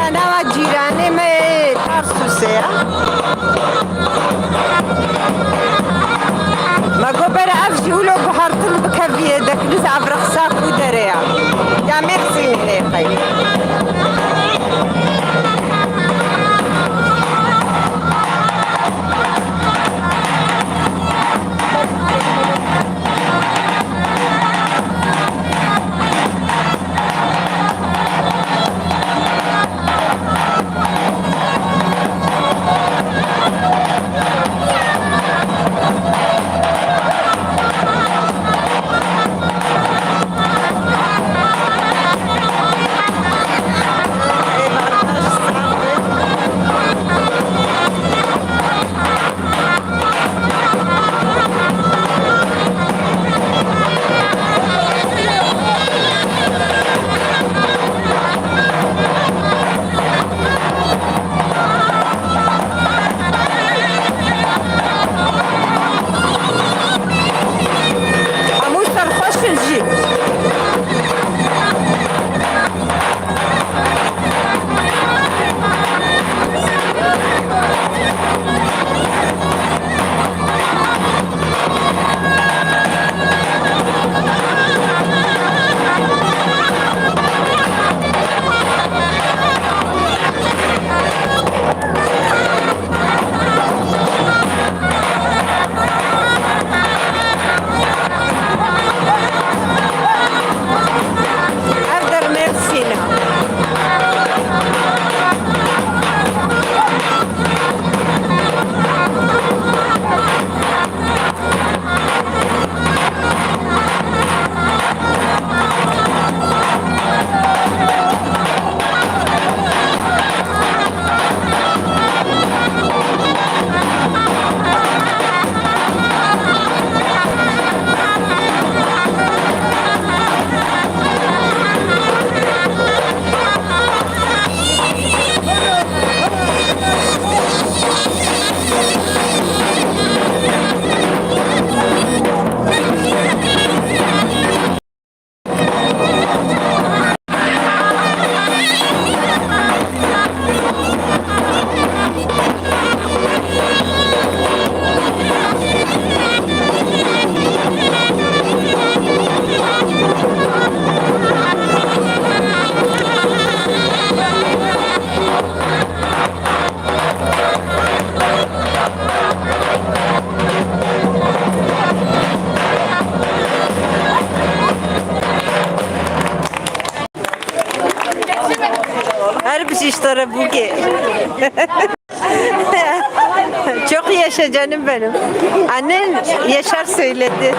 أنا وجيراني ما ترسوسي ما قبل أفجولو بحرطل بكبية دكنز عبرخصاك ودريا يا ميرسي نيقي Her bir işlere bu ki. Çok yaşa canım benim. Annen Yaşar söyledi.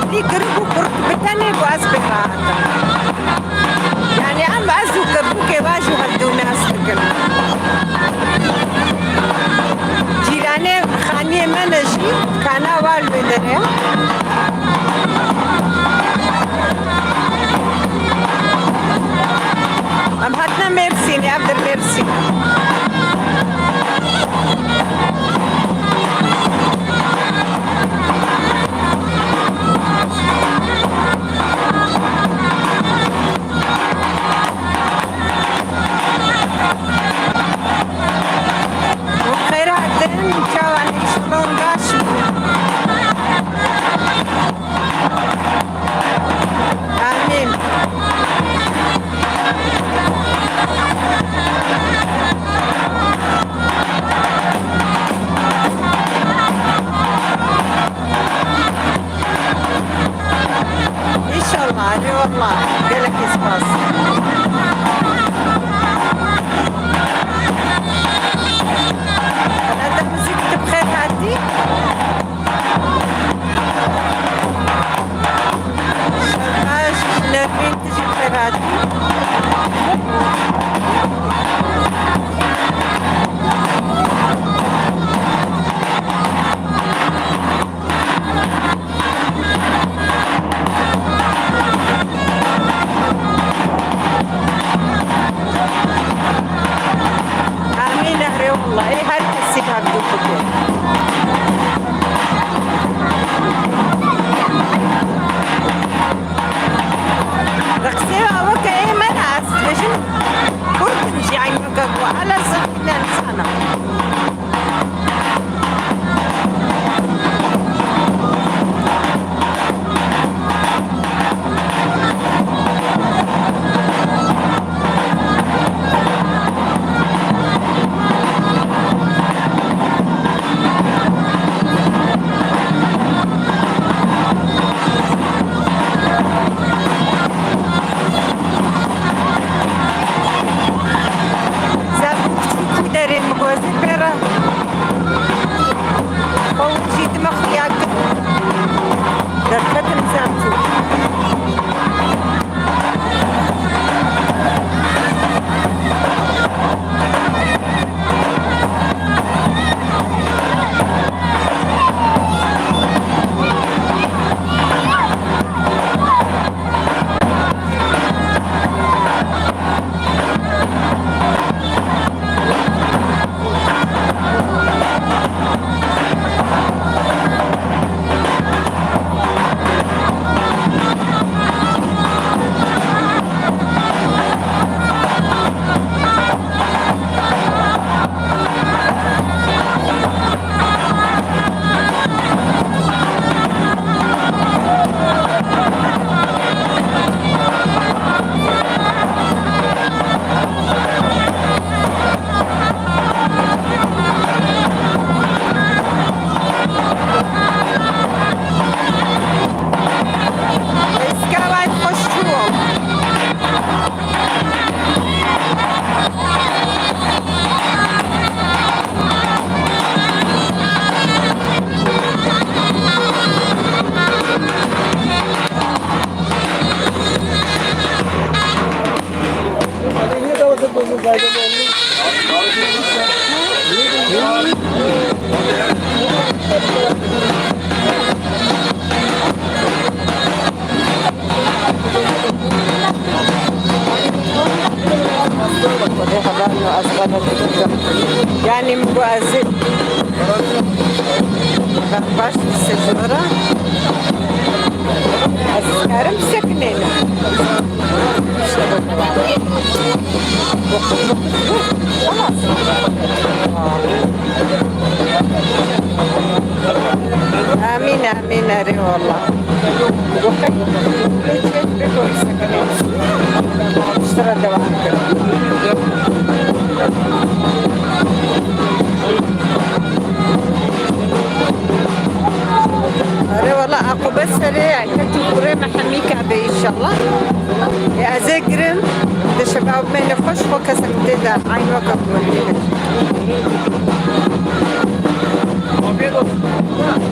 عادي قربوا قرب بتاني وأسبق راحة يعني أنا بعزو كبوكي واجو هدو ناس تكلم جيراني خانية منجي كانا والو دريا أم هاتنا ميرسيني عبد الميرسي والله قالك يسباس هذا موسيقى بخير هادي شباش نارين تجي بخير هادي والله ايه هاي السيبها بدون خطوة رقصيها وكا ايه منعس ليش كنت نجي عينك على صحنا نسانا يعني مبازل باش السجورة السكارم سكنين خلاص آمين آمين أري والله بيكون سكنين اشترى دواء أري والله أقو بس سريع كنت قرية محمي كعبة إن شاء الله يا أزقرم ده شباب من خوش وكسر ده عين وقت مليئة